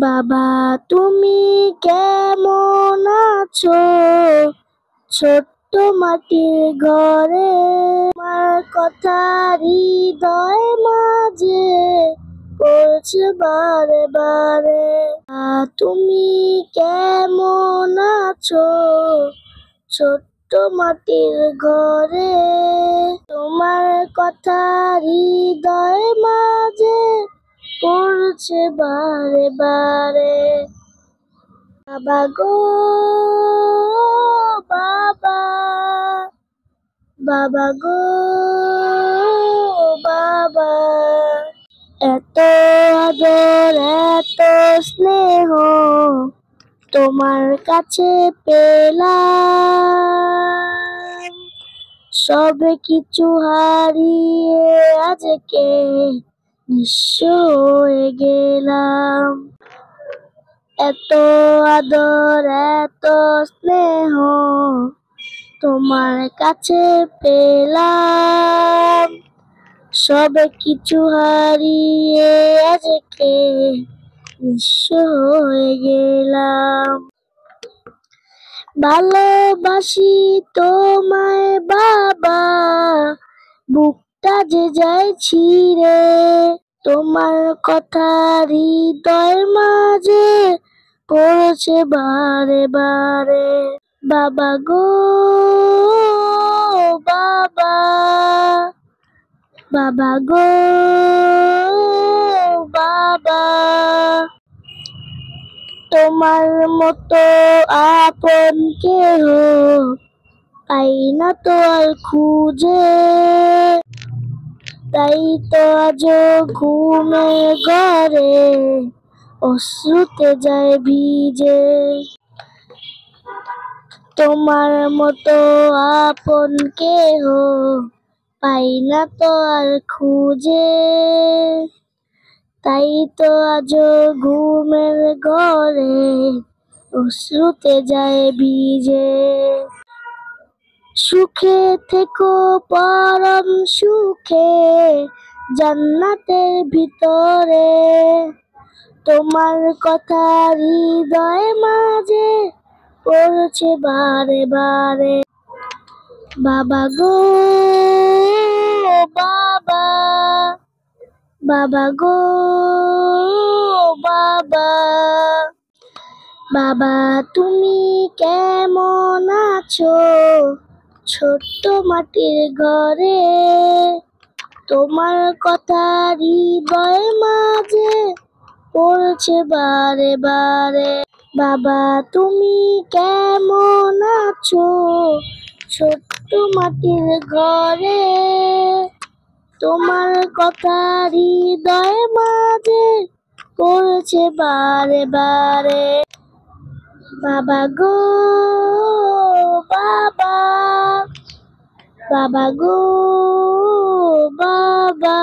বাবা তুমি কেমন আছো? ছোট্ট মাটির ঘরে আমার কথা হৃদয় মাঝে পড়ছে বারে বারে। তুমি কেমন আছো? ছোট্ট মাটির ঘরে তোমার কথা হৃদয় মাঝে পড়ছে বারে বারে। বাবা গো বাবা, বাবা গো বাবা, এত আদর এত স্নেহ তোমার কাছে পেলাম, সব কিছু হারিয়ে আজকে নিঃস্ব হয়ে গেলাম। এত আদর এত স্নেহ তোমার কাছে পেলাম, সব কিছু হারিয়ে আজকে নিঃস্ব হয়ে গেলাম। ভালোবাসি তোমায় বাবা, বুকটা যে যায় ছিঁড়ে, তোমার কথা হৃদয় মাঝে পড়ছে বারে বারে। বাবা গো বাবা, বাবা গো বাবা, তোমার মতো আপন কেহ পাই না তো আর খুঁজে, তাই তো আজ ঘুমের ঘরে অশ্রুতে যায় ভিজে। তোমার মতো আপন কেহ পাই না তো আর খুঁজে, তাই তো আজ ঘুমের ঘরে অশ্রুতে যায় ভিজে। সুখে থেকো পরম সুখে জান্নাতের ভিতরে, তোমার কথা হৃদয় মাঝে পড়ছে বারে বারে। বাবা গো বাবা, বাবা গো বাবা, বাবা তুমি কেমন আছো? ছোট্ট মাটির ঘরে তোমার কথা হৃদয় মাঝে পড়ছে বারে বারে। বাবা তুমি কেমন আছো? ছোট্ট মাটির ঘরে তোমার কথা হৃদয় মাঝে পড়ছে বারে বারে। বাবা গো বাবা, বাবা গো বাবা।